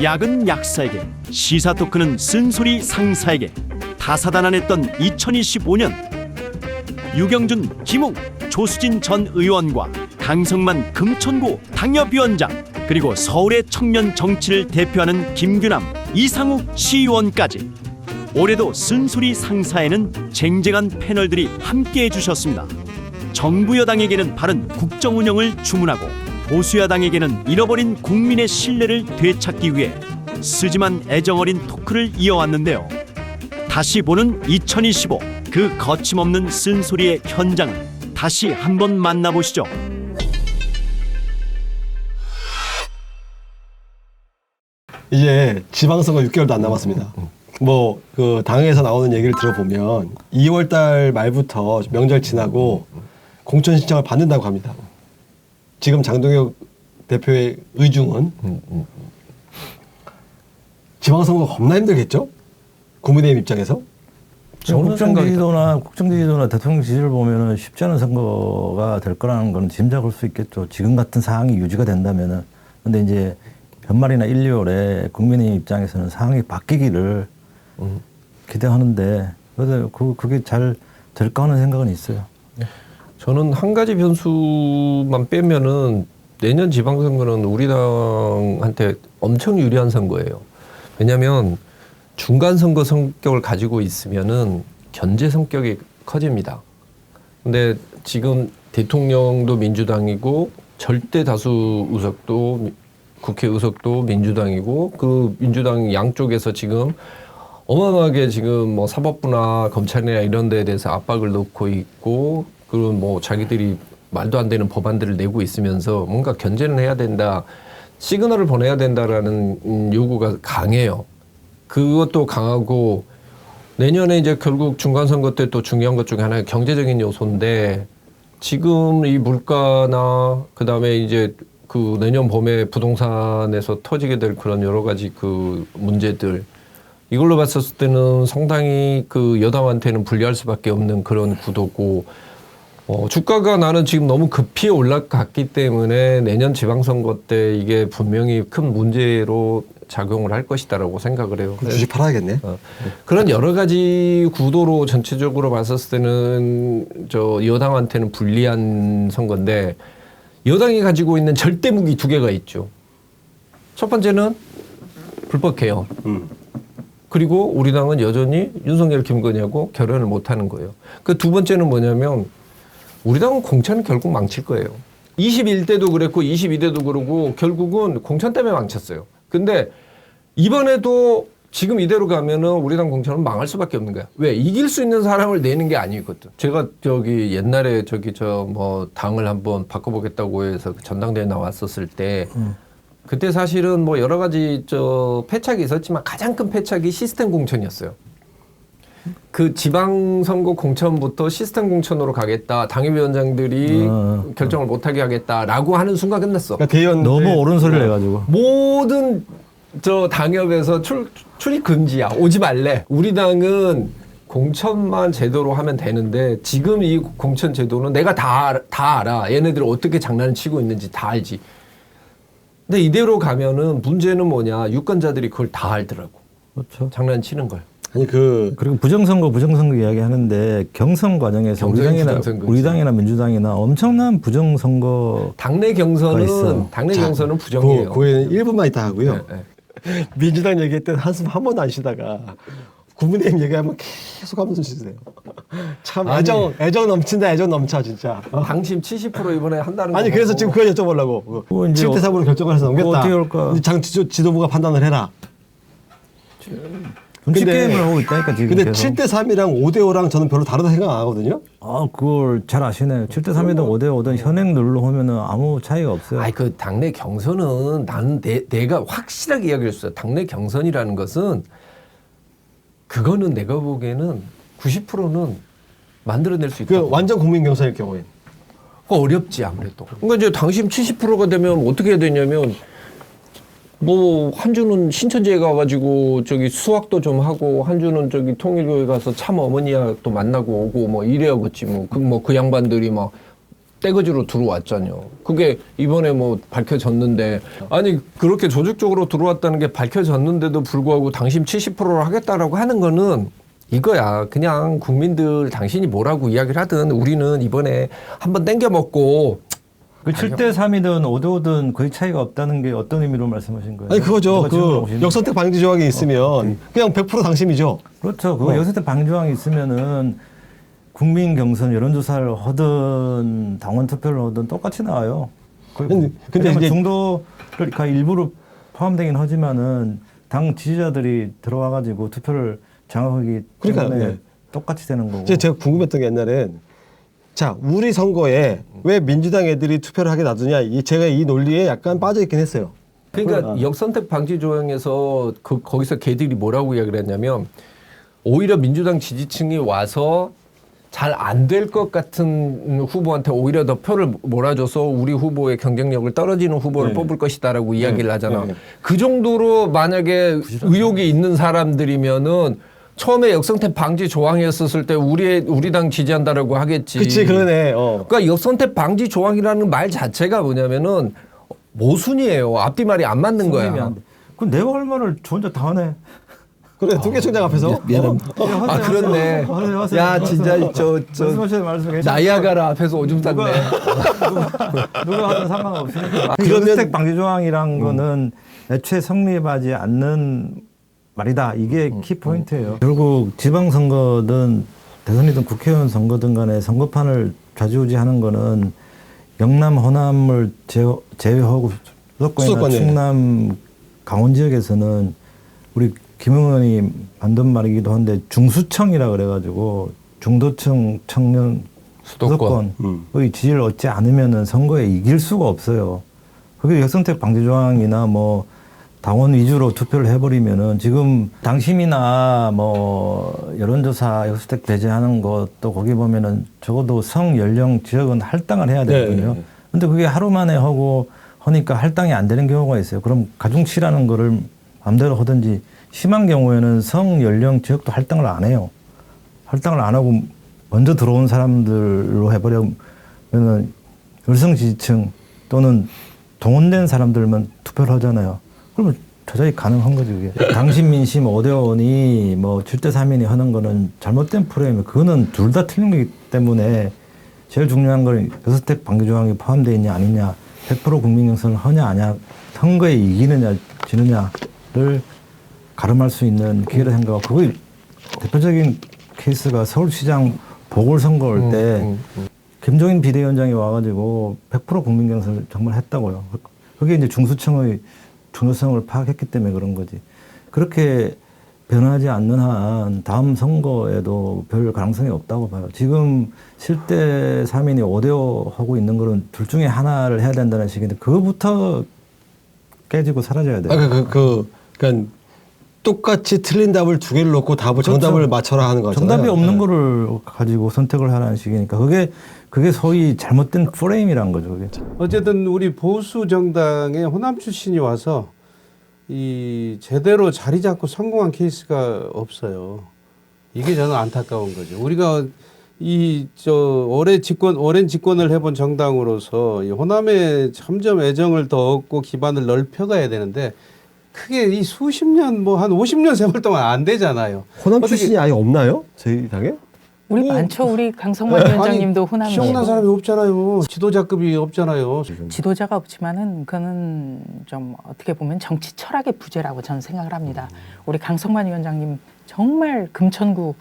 약은 약사에게, 시사 토크는 쓴소리 상사에게. 다사다난했던 2025년, 유경준, 김웅, 조수진 전 의원과 강성만 금천구 당협위원장, 그리고 서울의 청년 정치를 대표하는 김규남, 이상욱 시의원까지 올해도 쓴소리 상사에는 쟁쟁한 패널들이 함께해 주셨습니다. 정부 여당에게는 바른 국정 운영을 주문하고, 보수 여당에게는 잃어버린 국민의 신뢰를 되찾기 위해 쓰지만 애정어린 토크를 이어왔는데요. 다시 보는 2025, 그 거침없는 쓴소리의 현장을 다시 한번 만나보시죠. 이제 지방선거 6개월도 안 남았습니다. 뭐 그 당에서 나오는 얘기를 들어보면 2월달 말부터 명절 지나고 공천 신청을 받는다고 합니다. 지금 장동혁 대표의 의중은 지방선거 겁나 힘들겠죠? 국민의힘 입장에서? 국정지지도나 대통령 지지를 보면은 쉽지 않은 선거가 될 거라는 건 짐작할 수 있겠죠. 지금 같은 상황이 유지가 된다면은. 근데 이제 연말이나 1, 2월에 국민의힘 입장에서는 상황이 바뀌기를 기대하는데, 그래서 그게 잘 될까 하는 생각은 있어요. 저는 한 가지 변수만 빼면은 내년 지방선거는 우리 당한테 엄청 유리한 선거예요. 왜냐하면 중간선거 성격을 가지고 있으면은 견제 성격이 커집니다. 근데 지금 대통령도 민주당이고 절대 다수 의석도 국회 의석도 민주당이고, 그 민주당 양쪽에서 지금 어마어마하게 지금 뭐 사법부나 검찰이나 이런 데에 대해서 압박을 넣고 있고, 그런 뭐 자기들이 말도 안 되는 법안들을 내고 있으면서 뭔가 견제는 해야 된다, 시그널을 보내야 된다라는 요구가 강해요. 그것도 강하고, 내년에 이제 결국 중간선거 때 또 중요한 것 중에 하나가 경제적인 요소인데, 지금 이 물가나 그다음에 이제 그 내년 봄에 부동산에서 터지게 될 그런 여러 가지 그 문제들, 이걸로 봤었을 때는 상당히 그 여당한테는 불리할 수밖에 없는 그런 구도고, 주가가 나는 지금 너무 급히 올라갔기 때문에 내년 지방선거 때 이게 분명히 큰 문제로 작용을 할 것이다라고 생각을 해요. 주식 팔아야겠네. 그런 여러 가지 구도로 전체적으로 봤었을 때는 저 여당한테는 불리한 선거인데, 여당이 가지고 있는 절대 무기 두 개가 있죠. 첫 번째는 불법개혁. 그리고 우리 당은 여전히 윤석열, 김건희하고 결연을 못하는 거예요. 그 두 번째는 뭐냐면, 우리 당은 공천은 결국 망칠 거예요. 21대도 그랬고 22대도 그러고 결국은 공천 때문에 망쳤어요. 근데 이번에도 지금 이대로 가면은 우리 당 공천은 망할 수밖에 없는 거야. 왜? 이길 수 있는 사람을 내는 게 아니거든. 제가 저기 옛날에 저기 저 뭐 당을 한번 바꿔보겠다고 해서 그 전당대회 나왔었을 때 그때 사실은 뭐 여러 가지 저 패착이 있었지만 가장 큰 패착이 시스템 공천이었어요. 그 지방선거 공천부터 시스템 공천으로 가겠다, 당협위원장들이 결정을 못하게 하겠다라고 하는 순간 끝났어. 그러니까 대의원 너무 옳은 소리를 해가지고. 모든 저 당협에서 출입 금지야. 오지 말래. 우리 당은 공천만 제대로 하면 되는데, 지금 이 공천 제도는 내가 다 알아. 얘네들 어떻게 장난을 치고 있는지 다 알지. 근데 이대로 가면은 문제는 뭐냐. 유권자들이 그걸 다 알더라고. 그렇죠. 장난치는 걸. 아니 그리고 부정선거 이야기 하는데, 경선 과정에서 우리 당이나 민주당이나 엄청난 부정선거. 당내 경선은 부정이에요. 고에는 1분만 있다 하고요. 네. 민주당 얘기할 때 한숨 한 번도 안 쉬다가 국민의힘 얘기하면 계속 하면서 쉬세요. 참 애정 넘친다, 애정 넘쳐 진짜. 당심 70% 이번에 한다는 거. 아니 그래서 지금 그걸 여쭤보려고. 7대 3으로 결정을 해서 넘겼다. 어떻게 할까? 장 지도부가 판단을 해라. 눈치 게임을 하고 있다니까 지금. 근데 계속. 7대 3이랑 5대 5랑 저는 별로 다르다 생각 안 하거든요. 그걸 잘 아시네요. 7대 3이든 5대 5든 현행 룰로 하면은 아무 차이가 없어요. 아니 그 당내 경선은 나는 내가 확실하게 이야기할 수 있어요. 당내 경선이라는 것은 그거는 내가 보기에는 90%는 만들어낼 수 있다. 그 완전 국민 경선일 경우에. 어렵지 아무래도. 그러니까 이제 당심 70%가 되면 어떻게 해야 되냐면, 뭐 한 주는 신천지에 가가지고 저기 수학도 좀 하고, 한 주는 저기 통일교회 가서 참 어머니야 또 만나고 오고 뭐 이래야겠지. 뭐 그 양반들이 막 떼거지로 들어왔잖아요. 그게 이번에 뭐 밝혀졌는데 아니 그렇게 조직적으로 들어왔다는 게 밝혀졌는데도 불구하고 당신 70%를 하겠다라고 하는 거는 이거야. 그냥 국민들 당신이 뭐라고 이야기를 하든 우리는 이번에 한번 땡겨 먹고 그 7대 3이든 5대 5든 거의 차이가 없다는 게 어떤 의미로 말씀하신 거예요? 아니 그거죠. 누가 질문을 그 오시는 역선택 방지 조항이 있으면 그냥 100% 당심이죠. 그렇죠. 그거 역선택 방지 조항이 있으면은 국민 경선 여론조사를 하든 당원 투표를 하든 똑같이 나와요. 근데 근데 이제- 중도가 일부러 포함되긴 하지만은 당 지지자들이 들어와가지고 투표를 장악하기 그러니까요, 때문에 네. 똑같이 되는 거고. 이제 제가 궁금했던 게 옛날엔 자 우리 선거에 왜 민주당 애들이 투표를 하게 놔두냐 제가 이 논리에 약간 빠져 있긴 했어요. 그러니까 역선택 방지 조항에서 거기서 걔들이 뭐라고 이야기를 했냐면 오히려 민주당 지지층이 와서 잘 안 될 것 같은 후보한테 오히려 더 표를 몰아줘서 우리 후보의 경쟁력을 떨어지는 후보를 네. 뽑을 것이다라고 이야기를 하잖아. 네. 그 정도로 만약에 의혹이 있는 사람들이면은 처음에 역선택 방지 조항이었을 때 우리 당 지지한다라고 하겠지. 그치 그러네. 그러니까 역선택 방지 조항이라는 말 자체가 뭐냐면은 모순이에요. 앞뒤 말이 안 맞는 성립이 거야. 안 돼. 그럼 내가 할 말을 저 혼자 다 하네. 그래 두개총장 앞에서 미안합니다. 아 그렇네. 야 진짜 말씀하세요. 나이아가라 앞에서 오줌 쌌네. 누가 하든 상관없으니까. 그러면- 역선택 방지 조항이란 거는 애초에 성립하지 않는 말이다. 이게 키 포인트예요. 결국 지방선거든 대선이든 국회의원 선거든 간에 선거판을 좌지우지하는 거는 영남, 호남을 제외하고 수도권이나 수도권이에요. 충남, 강원 지역에서는 우리 김 의원이 만든 말이기도 한데 중수청이라 그래가지고 중도층 청년 수도권. 수도권의 지지를 얻지 않으면은 선거에 이길 수가 없어요. 그게 역선택 방지 조항이나 뭐 당원 위주로 투표를 해버리면은 지금 당심이나 뭐 여론조사 역선택 배제하는 것도 거기 보면은 적어도 성, 연령, 지역은 할당을 해야 되거든요. 네. 근데 그게 하루 만에 하고 하니까 할당이 안 되는 경우가 있어요. 그럼 가중치라는 거를 마음대로 하든지 심한 경우에는 성, 연령, 지역도 할당을 안 해요. 할당을 안 하고 먼저 들어온 사람들로 해버리면은 열성 지지층 또는 동원된 사람들만 투표를 하잖아요. 그러면 조작이 가능한 거죠, 그게. 당심, 민심, 5대5니 뭐 7대 3인이 하는 거는 잘못된 프레임이에요. 그거는 둘 다 틀린 거기 때문에 제일 중요한 건 역선택 방지 조항이 포함되어 있냐 아니냐 100% 국민 경선을 하냐 아니냐 선거에 이기느냐 지느냐를 가름할 수 있는 기회를 생각하고 그거 대표적인 케이스가 서울시장 보궐선거 올 때 김종인 비대위원장이 와가지고 100% 국민 경선을 정말 했다고요. 그게 이제 중수청의 중요성을 파악했기 때문에 그런 거지. 그렇게 변하지 않는 한 다음 선거에도 별 가능성이 없다고 봐요. 지금 7대 3인이 5대5 하고 있는 거는 둘 중에 하나를 해야 된다는 식인데 그거부터 깨지고 사라져야 돼요. 그러니까 똑같이 틀린 답을 두 개를 놓고 답을 정답을 맞춰라 하는 거잖아요. 정답이 없는 네. 거를 가지고 선택을 하라는 식이니까 그게 소위 잘못된 프레임이란 거죠. 그게. 어쨌든 우리 보수 정당의 호남 출신이 와서 이 제대로 자리 잡고 성공한 케이스가 없어요. 이게 저는 안타까운 거죠. 우리가 오랜 집권을 해본 정당으로서 이 호남에 점점 애정을 더 얻고 기반을 넓혀가야 되는데 크게 이 수십 년 뭐 한 50년 세월 동안 안 되잖아요. 호남 어떻게- 출신이 아예 없나요? 저희 당에? 우리 뭐, 많죠. 우리 강성만 위원장님도 기억난 호남이시고 사람이 없잖아요. 지도자급이 없잖아요. 지도자가 없지만은 그는 좀 어떻게 보면 정치 철학의 부재라고 저는 생각을 합니다. 우리 강성만 위원장님 정말 금천구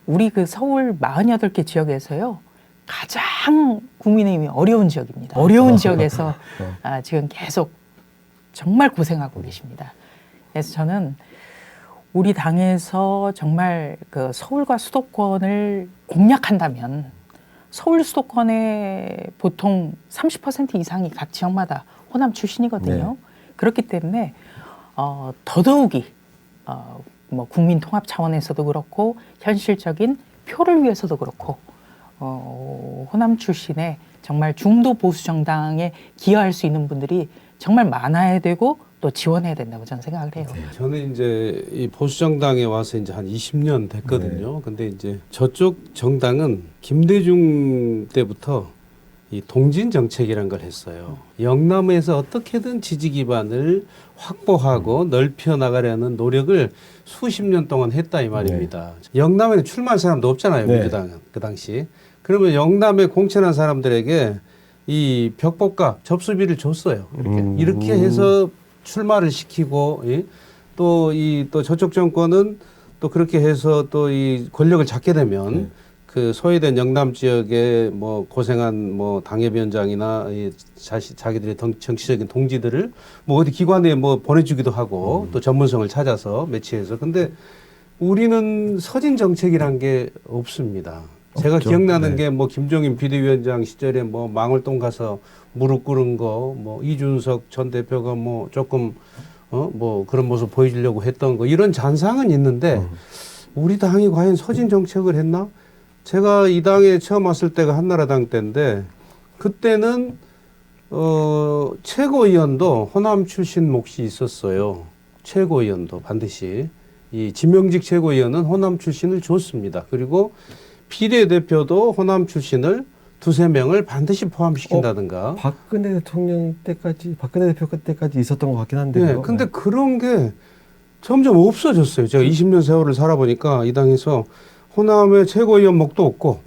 우리 그 서울 48개 지역에서요 가장 국민의힘이 어려운 지역입니다. 어려운 지역에서 지금 계속 정말 고생하고 계십니다. 그래서 저는 우리 당에서 정말 그 서울과 수도권을 공략한다면 서울 수도권의 보통 30% 이상이 각 지역마다 호남 출신이거든요. 그렇기 때문에 더더욱이 뭐 국민 통합 차원에서도 그렇고 현실적인 표를 위해서도 그렇고 호남 출신의 정말 중도 보수 정당에 기여할 수 있는 분들이 정말 많아야 되고 또 지원해야 된다고 저는 생각을 해요. 저는 이제 이 보수 정당에 와서 이제 한 20년 됐거든요. 근데 이제 저쪽 정당은 김대중 때부터 이 동진 정책이라는 걸 했어요. 영남에서 어떻게든 지지 기반을 확보하고 넓혀 나가려는 노력을 수십 년 동안 했다 이 말입니다. 영남에는 출마할 사람도 없잖아요. 네. 민주당 그 당시. 그러면 영남에 공천한 사람들에게 이 벽복과 접수비를 줬어요. 이렇게 해서 출마를 시키고 또 저쪽 정권은 또 그렇게 해서 또 이 권력을 잡게 되면 그 소외된 영남 지역에 뭐 고생한 뭐 당협위원장이나 자기들의 정치적인 동지들을 뭐 어디 기관에 뭐 보내주기도 하고 또 전문성을 찾아서 매치해서. 근데 우리는 서진 정책이란 게 없습니다. 제가 없죠. 기억나는 게 뭐 김종인 비대위원장 시절에 뭐 망월동 가서 무릎 꿇은 거, 뭐 이준석 전 대표가 뭐 조금 뭐 그런 모습 보여주려고 했던 거, 이런 잔상은 있는데 우리 당이 과연 서진 정책을 했나? 제가 이 당에 처음 왔을 때가 한나라당 때인데 그때는 최고위원도 호남 출신 몫이 있었어요. 최고위원도 반드시 이 지명직 최고위원은 호남 출신을 줬습니다. 그리고 비례대표도 호남 출신을 두세 명을 반드시 포함시킨다든가. 박근혜 대통령 때까지, 박근혜 대표 때까지 있었던 것 같긴 한데요. 네, 근데 그런 게 점점 없어졌어요. 제가 20년 세월을 살아보니까 이 당에서 호남의 최고위원 목도 없고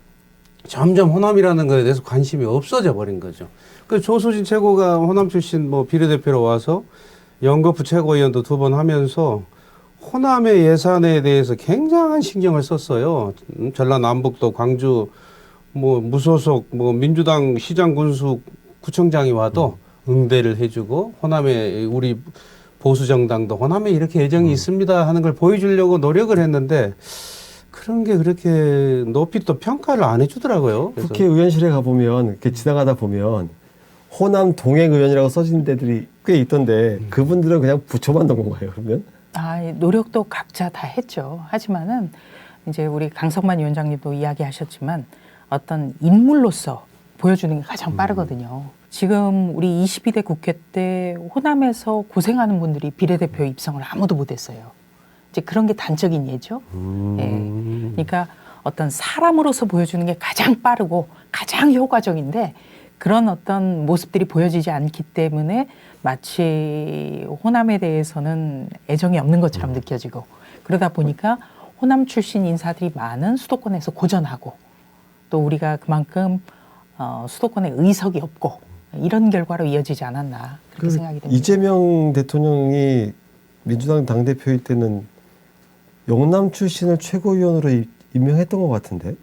점점 호남이라는 거에 대해서 관심이 없어져 버린 거죠. 그 조수진 최고가 호남 출신 뭐 비례대표로 와서 영거푸 최고위원도 2번 하면서 호남의 예산에 대해서 굉장한 신경을 썼어요. 전라남북도 광주 뭐 무소속 뭐 민주당 시장 군수 구청장이 와도 응대를 해주고 호남에 우리 보수 정당도 호남에 이렇게 애정이 있습니다 하는 걸 보여주려고 노력을 했는데 그런 게 그렇게 높이 또 평가를 안 해주더라고요. 그래서 국회의원실에 가보면 이렇게 지나가다 보면 호남 동행의원이라고 써진 데들이 꽤 있던데 그분들은 그냥 부처만 넣은 건가요, 그러면? 노력도 각자 다 했죠. 하지만은 이제 우리 강성만 위원장님도 이야기하셨지만 어떤 인물로서 보여주는 게 가장 빠르거든요. 지금 우리 22대 국회 때 호남에서 고생하는 분들이 비례대표 입성을 아무도 못했어요. 이제 그런 게 단적인 예죠. 예. 그러니까 어떤 사람으로서 보여주는 게 가장 빠르고 가장 효과적인데 그런 어떤 모습들이 보여지지 않기 때문에 마치 호남에 대해서는 애정이 없는 것처럼 느껴지고 그러다 보니까 호남 출신 인사들이 많은 수도권에서 고전하고 또 우리가 그만큼 수도권에 의석이 없고 이런 결과로 이어지지 않았나 그렇게 생각이 됩니다. 이재명 대통령이 민주당 당대표일 때는 영남 출신을 최고위원으로 임명했던 것 같은데.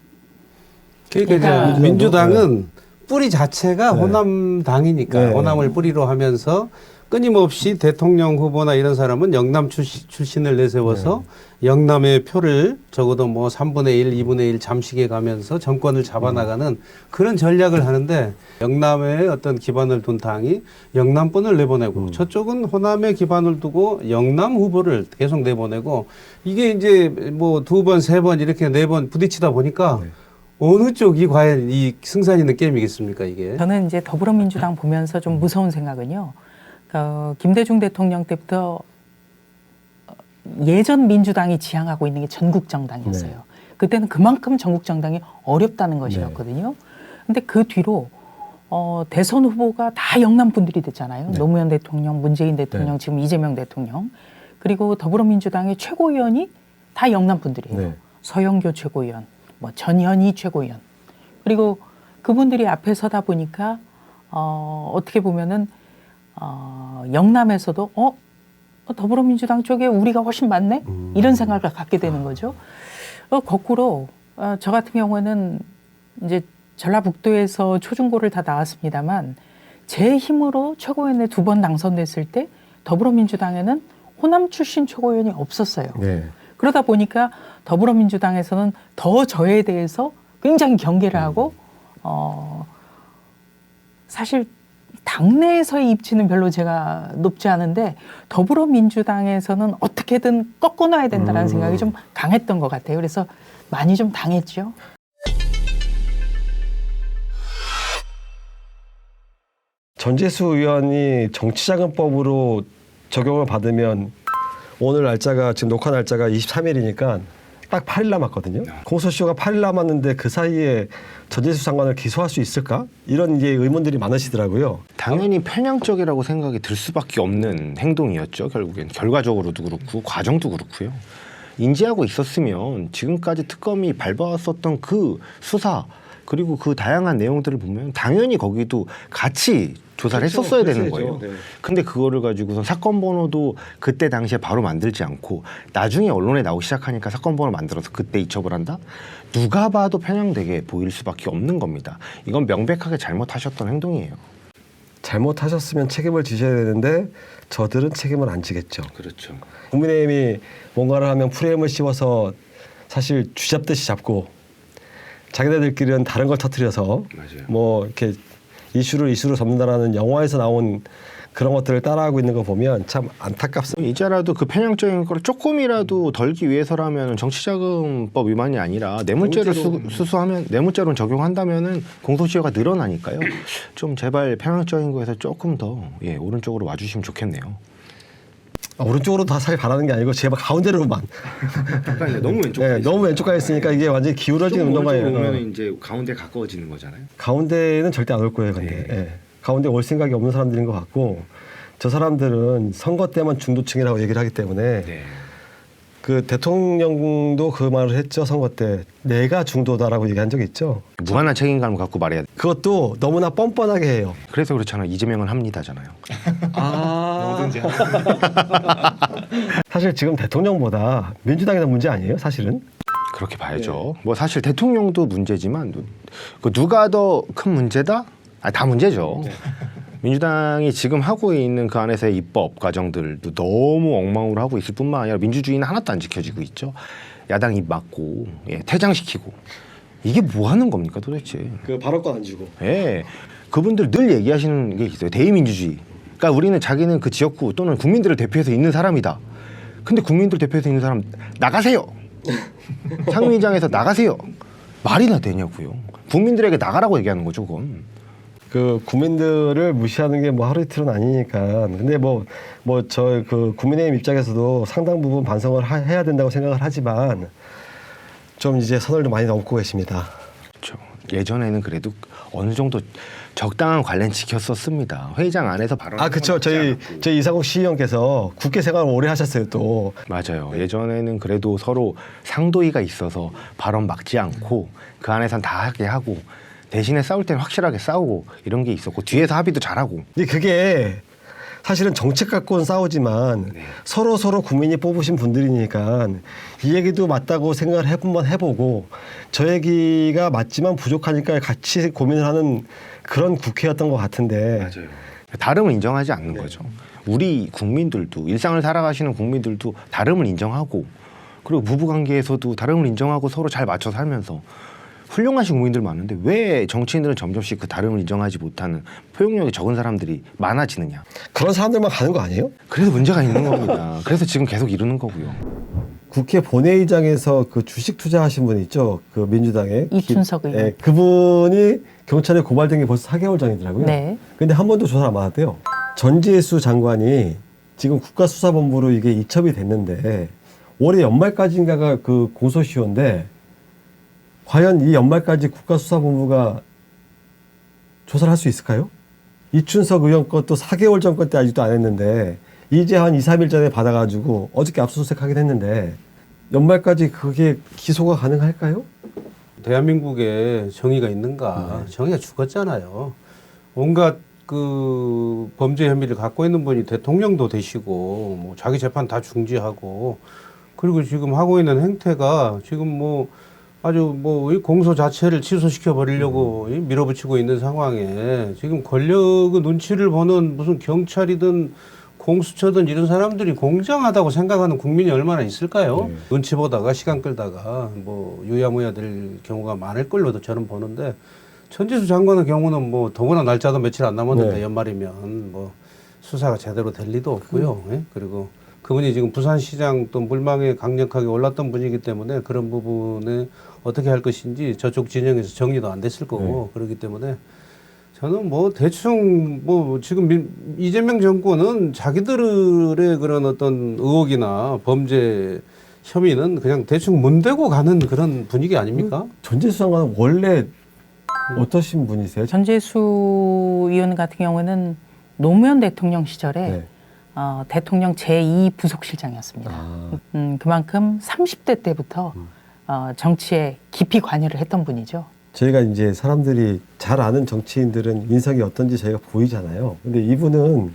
그러니까 민주당도? 민주당은 뿌리 자체가 네. 호남 당이니까 네. 호남을 뿌리로 하면서 끊임없이 대통령 후보나 이런 사람은 영남 출신을 내세워서 영남의 표를 적어도 뭐 3분의 1, 2분의 1 잠식해 가면서 정권을 잡아나가는 그런 전략을 하는데 영남에 어떤 기반을 둔 당이 영남권을 내보내고 저쪽은 호남에 기반을 두고 영남 후보를 계속 내보내고 이게 이제 뭐 2번, 3번 이렇게 4번 부딪히다 보니까 어느 쪽이 과연 이 승산 있는 게임이겠습니까, 이게? 저는 이제 더불어민주당 보면서 좀 무서운 생각은요. 김대중 대통령 때부터 예전 민주당이 지향하고 있는 게 전국 정당이었어요. 네. 그때는 그만큼 전국 정당이 어렵다는 것이었거든요. 근데 그 뒤로 대선 후보가 다 영남 분들이 됐잖아요. 네. 노무현 대통령, 문재인 대통령, 네. 지금 이재명 대통령. 그리고 더불어민주당의 최고위원이 다 영남 분들이에요. 네. 서영교 최고위원, 뭐 전현희 최고위원. 그리고 그분들이 앞에 서다 보니까 어떻게 보면은 영남에서도 더불어민주당 쪽에 우리가 훨씬 많네? 이런 생각을 갖게 되는 거죠. 거꾸로 저 같은 경우는 이제 전라북도에서 초중고를 다 나왔습니다만 제 힘으로 최고위원에 2번 당선됐을 때 더불어민주당에는 호남 출신 최고위원이 없었어요. 네. 그러다 보니까 더불어민주당에서는 더 저에 대해서 굉장히 경계를 하고 사실 당내에서의 입지는 별로 제가 높지 않은데 더불어민주당에서는 어떻게든 꺾어놔야 된다는 생각이 좀 강했던 것 같아요. 그래서 많이 좀 당했죠. 전재수 의원이 정치자금법으로 적용을 받으면 오늘 날짜가 지금 녹화 날짜가 23일이니까 딱 8일 남았거든요. 공소시효가 8일 남았는데 그 사이에 전재수 장관을 기소할 수 있을까? 이런 이제 의문들이 많으시더라고요. 당연히 편향적이라고 생각이 들 수밖에 없는 행동이었죠. 결국엔 결과적으로도 그렇고 과정도 그렇고요. 인지하고 있었으면 지금까지 특검이 밟아왔었던 그 수사 그리고 그 다양한 내용들을 보면 당연히 거기도 같이 조사를 그렇죠. 했었어야 되는 그렇죠. 거예요. 네. 근데 그거를 가지고선 사건 번호도 그때 당시에 바로 만들지 않고 나중에 언론에 나오기 시작하니까 사건 번호 만들어서 그때 이첩을 한다? 누가 봐도 편향되게 보일 수밖에 없는 겁니다. 이건 명백하게 잘못하셨던 행동이에요. 잘못하셨으면 책임을 지셔야 되는데 저들은 책임을 안 지겠죠. 그렇죠. 국민의힘이 뭔가를 하면 프레임을 씌워서 사실 쥐잡듯이 잡고 자기네들끼리는 다른 걸 터뜨려서 맞아요. 뭐 이렇게 이슈를 접는다라는 영화에서 나온 그런 것들을 따라하고 있는 거 보면 참 안타깝습니다. 이제라도 그 편향적인 걸 조금이라도 덜기 위해서라면 정치자금법 위반이 아니라 뇌물죄를 수수하면 뇌물죄로 적용한다면은 공소시효가 늘어나니까요. 좀 제발 편향적인 거에서 조금 더 오른쪽으로 와주시면 좋겠네요. 오른쪽으로 다 사실 바라는 게 아니고 제발 가운데로만. 너무 왼쪽. 네, 너무 왼쪽가 있으니까 이게 완전히 기울어지는 운동가예요. 이제 가운데 가까워지는 거잖아요. 가운데는 절대 안 올 거예요, 근데. 예. 가운데 올 생각이 없는 사람들인 것 같고 저 사람들은 선거 때만 중도층이라고 얘기를 하기 때문에 네. 그 대통령도 그 말을 했죠. 선거 때 내가 중도다라고 얘기한 적이 있죠. 무한한 책임감을 갖고 말해야 돼. 그것도 너무나 뻔뻔하게 해요. 그래서 그렇잖아요. 이재명은 합니다잖아요. 사실 지금 대통령보다 민주당이 더 문제 아니에요, 사실은? 그렇게 봐야죠. 뭐 사실 대통령도 문제지만 그 누가 더 큰 문제다? 다 문제죠. 민주당이 지금 하고 있는 그 안에서의 입법 과정들도 너무 엉망으로 하고 있을 뿐만 아니라 민주주의는 하나도 안 지켜지고 있죠. 야당 입 막고 퇴장시키고 이게 뭐 하는 겁니까 도대체. 그 발언권 안 주고. 예, 그분들 늘 얘기하시는 게 있어요. 대의민주주의. 그러니까 우리는 자기는 그 지역구 또는 국민들을 대표해서 있는 사람이다. 근데 국민들 대표해서 있는 사람 나가세요. 상임위장에서 나가세요. 말이나 되냐고요. 국민들에게 나가라고 얘기하는 거죠, 그건. 그 국민들을 무시하는 게 뭐 하루 이틀은 아니니까. 근데 뭐 저 그 국민의힘 입장에서도 상당 부분 반성을 해야 된다고 생각을 하지만 좀 이제 선을 좀 많이 넘고 계십니다. 그렇죠. 예전에는 그래도 어느 정도 적당한 관련 지켰었습니다. 회의장 안에서 발언. 그렇죠. 저희 이상국 시의원께서 국회 생활을 오래 하셨어요, 또. 맞아요. 예전에는 그래도 서로 상도의가 있어서 발언 막지 않고 그 안에선 다 하게 하고 대신에 싸울 때는 확실하게 싸우고 이런 게 있었고 뒤에서 합의도 잘하고. 근데 그게 사실은 정책 갖고는 싸우지만 서로 국민이 뽑으신 분들이니까 이 얘기도 맞다고 생각을 해보고 저 얘기가 맞지만 부족하니까 같이 고민을 하는 그런 국회였던 것 같은데. 맞아요. 다름을 인정하지 않는 거죠. 우리 국민들도 일상을 살아가시는 국민들도 다름을 인정하고 그리고 부부관계에서도 다름을 인정하고 서로 잘 맞춰 살면서 훌륭하신 국민들 많은데 왜 정치인들은 점점씩 그 다름을 인정하지 못하는 포용력이 적은 사람들이 많아지느냐. 그런 사람들만 가는 거 아니에요? 그래서 문제가 있는 겁니다. 그래서 지금 계속 이러는 거고요. 국회 본회의장에서 그 주식 투자하신 분 있죠? 그 민주당의 이춘석 의원. 예, 그분이 경찰에 고발된 게 벌써 4개월 전이더라고요. 네. 근데 한 번도 조사를 안 받았대요. 전재수 장관이 지금 국가수사본부로 이게 이첩이 됐는데 올해 연말까지인가가 그 공소시효인데 과연 이 연말까지 국가수사본부가 조사를 할 수 있을까요? 이춘석 의원 것도 4개월 전 것 때 아직도 안 했는데 이제 한 2, 3일 전에 받아가지고 어저께 압수수색하긴 했는데 연말까지 그게 기소가 가능할까요? 대한민국에 정의가 있는가? 정의가 죽었잖아요. 온갖 그 범죄 혐의를 갖고 있는 분이 대통령도 되시고 뭐 자기 재판 다 중지하고 그리고 지금 하고 있는 행태가 지금 뭐 아주 뭐 이 공소 자체를 취소시켜 버리려고 밀어붙이고 있는 상황에 지금 권력의 눈치를 보는 무슨 경찰이든 공수처든 이런 사람들이 공정하다고 생각하는 국민이 얼마나 있을까요? 눈치 보다가 시간 끌다가 뭐 유야무야 될 경우가 많을 걸로도 저는 보는데 전재수 장관의 경우는 뭐 더구나 날짜도 며칠 안 남았는데 연말이면 뭐 수사가 제대로 될 리도 없고요. 예? 그리고 그분이 지금 부산시장 또 물망에 강력하게 올랐던 분이기 때문에 그런 부분에 어떻게 할 것인지 저쪽 진영에서 정리도 안 됐을 거고 그렇기 때문에 저는 뭐 대충 뭐 지금 이재명 정권은 자기들의 그런 어떤 의혹이나 범죄 혐의는 그냥 대충 문대고 가는 그런 분위기 아닙니까? 전재수 장관은 원래 어떠신 분이세요? 전재수 의원 같은 경우는 노무현 대통령 시절에 네. 대통령 제2부속실장이었습니다. 그만큼 30대 때부터 정치에 깊이 관여를 했던 분이죠. 저희가 이제 사람들이 잘 아는 정치인들은 인성이 어떤지 저희가 보이잖아요. 근데 이분은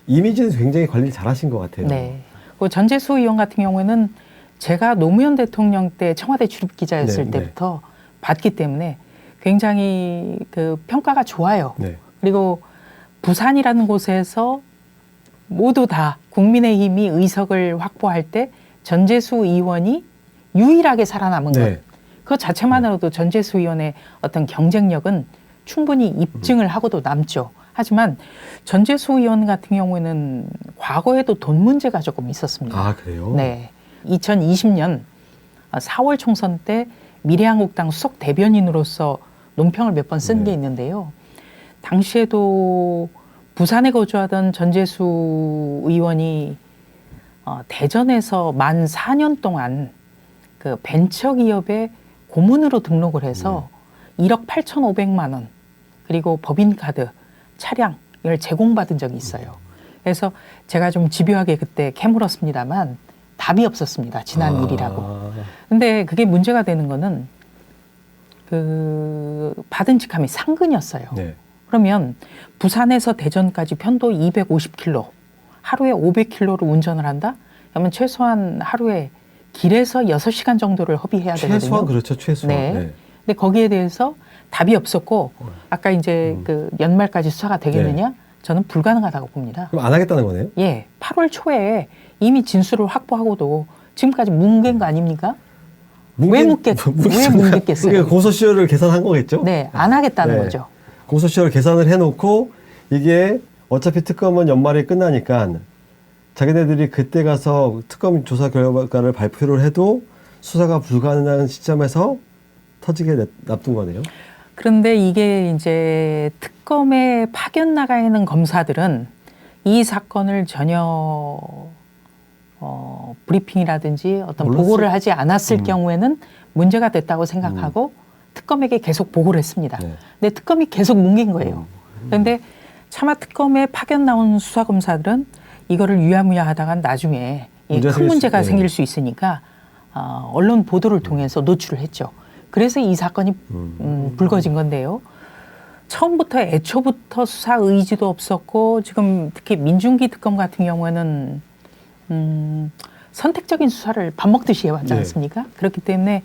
이미지는 굉장히 관리를 잘 하신 것 같아요. 네. 그 전재수 의원 같은 경우에는 제가 노무현 대통령 때 청와대 출입 기자였을 네, 때부터 봤기 때문에 굉장히 그 평가가 좋아요. 네. 그리고 부산이라는 곳에서 모두 다 국민의힘이 의석을 확보할 때 전재수 의원이 유일하게 살아남은 네. 것. 그 자체만으로도 전재수 의원의 어떤 경쟁력은 충분히 입증을 하고도 남죠. 하지만 전재수 의원 같은 경우에는 과거에도 돈 문제가 조금 있었습니다. 아, 그래요? 네. 2020년 4월 총선 때 미래한국당 수석 대변인으로서 논평을 몇 번 쓴 게 있는데요. 당시에도 부산에 거주하던 전재수 의원이 대전에서 만 4년 동안 그 벤처기업에 고문으로 등록을 해서 1억 8,500만 원 그리고 법인카드, 차량을 제공받은 적이 있어요. 그래서 제가 좀 집요하게 그때 캐물었습니다만 답이 없었습니다. 지난 일이라고. 근데 그게 문제가 되는 거는 그 받은 직함이 상근이었어요. 네. 그러면 부산에서 대전까지 편도 250km, 하루에 500km를 운전을 한다? 그러면 최소한 하루에 길에서 6시간 정도를 허비해야 되거든요. 최소한 그렇죠. 최소한. 네. 네. 근데 거기에 대해서 답이 없었고 아까 이제 그 연말까지 수사가 되겠느냐? 저는 불가능하다고 봅니다. 그럼 안 하겠다는 거네요? 예, 8월 초에 이미 진술을 확보하고도 지금까지 뭉갠 거 아닙니까? 왜 뭉갰겠어요? 그러니까 공소시효를 계산한 거겠죠? 네, 안 하겠다는 네. 거죠. 공소시효를 계산을 해놓고 이게 어차피 특검은 연말에 끝나니까 자기네들이 그때 가서 특검 조사 결과를 발표를 해도 수사가 불가능한 시점에서 터지게 놔둔 거네요. 그런데 이게 이제 특검에 파견 나가 있는 검사들은 이 사건을 전혀 브리핑이라든지 어떤 보고를 하지 않았을 경우에는 문제가 됐다고 생각하고 특검에게 계속 보고를 했습니다. 네. 근데 특검이 계속 뭉갠 거예요. 그런데 차마 특검에 파견 나온 수사검사들은 이거를 유야무야 하다가 나중에 큰 문제가 생길 수 있으니까 언론 보도를 통해서 노출을 했죠. 그래서 이 사건이 불거진 건데요. 처음부터 애초부터 수사 의지도 없었고 지금 특히 민중기 특검 같은 경우에는 선택적인 수사를 밥 먹듯이 해왔지 않습니까? 그렇기 때문에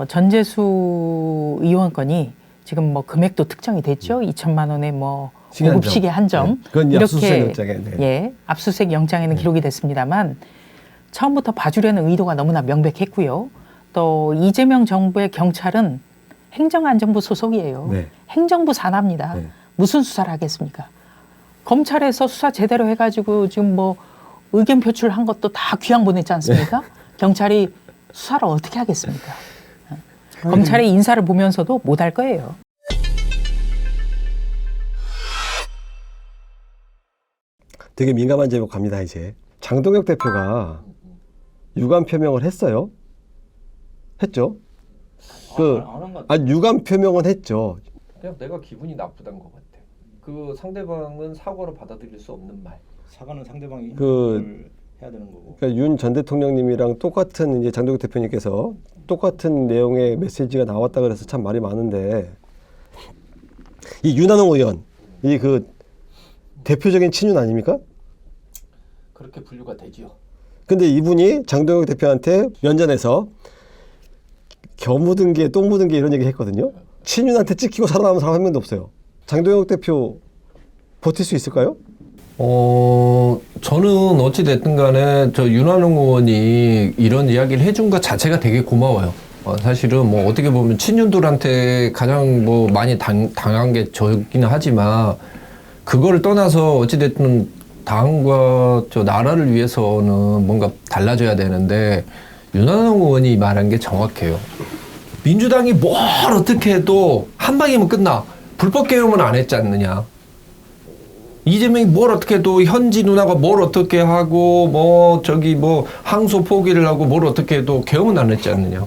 전재수 의원 건이 지금 뭐 금액도 특정이 됐죠. 2천만 원의 뭐 고급 시계 한 점. 그건 이렇게 압수수색 영장에. 예, 압수수색 영장에는 기록이 됐습니다만 처음부터 봐주려는 의도가 너무나 명백했고요. 또 이재명 정부의 경찰은 행정안전부 소속이에요. 네. 행정부 산하입니다. 네. 무슨 수사를 하겠습니까? 검찰에서 수사 제대로 해가지고 지금 뭐 의견 표출한 것도 다 귀양 보냈지 않습니까? 경찰이 수사를 어떻게 하겠습니까? 검찰의 인사를 보면서도 못할 거예요. 되게 민감한 제목 갑니다 이제. 장동혁 대표가 유감 표명을 했어요? 했죠? 유감 표명은 했죠. 그냥 내가 기분이 나쁘단 것 같아. 그 상대방은 사과로 받아들일 수 없는 말. 사과는 상대방이 해야 되는 거고. 그러니까 윤 전 대통령님이랑 똑같은 이제 장동혁 대표님께서 똑같은 내용의 메시지가 나왔다 그래서 참 말이 많은데 이 윤한홍 의원 이 그 대표적인 친윤 아닙니까? 그렇게 분류가 되지요. 근데 이분이 장동혁 대표한테 면전에서 겨 묻은 게 똥 묻은 게 이런 얘기 했거든요. 친윤한테 찍히고 살아남은 사람 한 명도 없어요. 장동혁 대표 버틸 수 있을까요? 저는 어찌 됐든 간에 저 윤한홍 의원이 이런 이야기를 해준 것 자체가 되게 고마워요. 사실은 뭐 어떻게 보면 친윤들한테 가장 뭐 많이 당한 게 저기는 하지만 그거를 떠나서 어찌 됐든 당과 저 나라를 위해서는 뭔가 달라져야 되는데 윤한홍 의원이 말한 게 정확해요. 민주당이 뭘 어떻게 해도 한 방이면 끝나. 불법 개혁은 안 했지 않느냐. 이재명이 뭘 어떻게 해도 현지 누나가 뭘 어떻게 하고 뭐 저기 뭐 항소 포기를 하고 뭘 어떻게 해도 계엄은 안 했지 않느냐.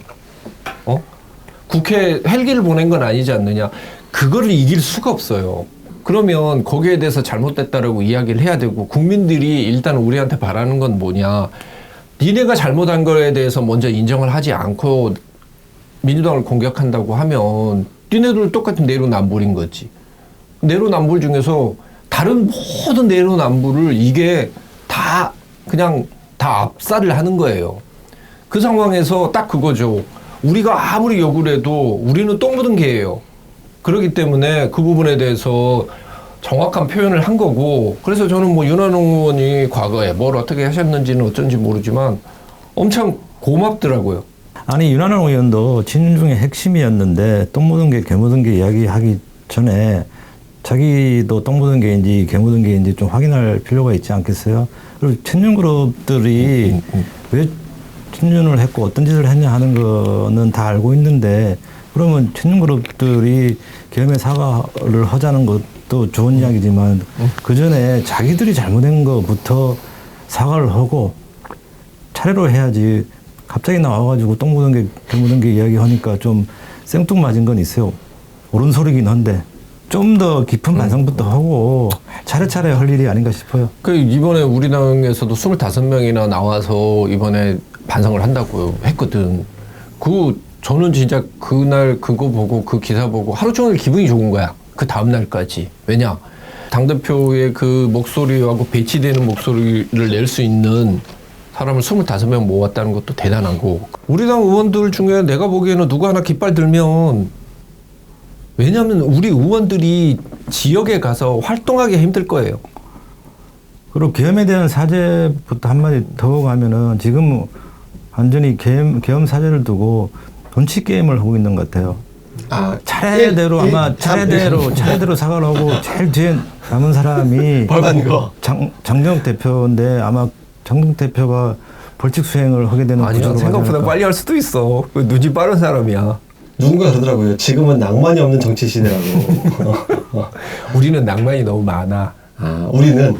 국회 헬기를 보낸 건 아니지 않느냐. 그거를 이길 수가 없어요. 그러면 거기에 대해서 잘못됐다라고 이야기를 해야 되고 국민들이 일단 우리한테 바라는 건 뭐냐. 니네가 잘못한 거에 대해서 먼저 인정을 하지 않고 민주당을 공격한다고 하면 니네들 똑같은 내로남불인 거지. 내로남불 중에서 다른 모든 내로남불을 이게 다 그냥 다 압살을 하는 거예요. 그 상황에서 딱 그거죠. 우리가 아무리 욕을 해도 우리는 똥 묻은 개예요. 그렇기 때문에 그 부분에 대해서 정확한 표현을 한 거고, 그래서 저는 뭐 윤한홍 의원이 과거에 뭘 어떻게 하셨는지는 어쩐지 모르지만 엄청 고맙더라고요. 아니 윤한홍 의원도 친윤중의 핵심이었는데 똥 묻은 게 개 묻은 게 이야기하기 전에 자기도 똥 묻은 게인지 개 묻은 게인지 좀 확인할 필요가 있지 않겠어요? 그리고 친윤 그룹들이 왜 친윤을 했고 어떤 짓을 했냐 하는 거는 다 알고 있는데, 그러면 친윤 그룹들이 계엄의 사과를 하자는 것도 좋은 이야기지만 그 전에 자기들이 잘못한 것부터 사과를 하고 차례로 해야지. 갑자기 나와가지고 똥 묻은 게, 개 묻은 게 이야기하니까 좀 생뚱맞은 건 있어요. 옳은 소리긴 한데 좀 더 깊은 반성부터 하고 차례차례 할 일이 아닌가 싶어요. 그 이번에 우리 당에서도 25명이나 나와서 이번에 반성을 한다고 했거든. 저는 진짜 그날 그거 보고 그 기사 보고 하루 종일 기분이 좋은 거야. 그 다음 날까지. 왜냐? 당대표의 그 목소리하고 배치되는 목소리를 낼 수 있는 사람을 25명 모았다는 것도 대단하고, 우리 당 의원들 중에 내가 보기에는 누구 하나 깃발 들면, 왜냐하면 우리 의원들이 지역에 가서 활동하기 힘들 거예요. 그리고 계엄에 대한 사죄부터 한마디 더 가면은 지금 완전히 계엄 사죄를 두고 정치 게임을 하고 있는 것 같아요. 차례대로 아마 차례대로 사과를 하고 제일 뒤에 남은 사람이 벌받는 거. 장정욱 대표인데 아마 장정욱 대표가 벌칙 수행을 하게 되는 아니요, 구조로 생각보다 가지 않을까. 빨리 할 수도 있어. 눈이 빠른 사람이야. 누군가 그러더라고요. 지금은 낭만이 없는 정치 시대라고. 우리는 낭만이 너무 많아. 우리는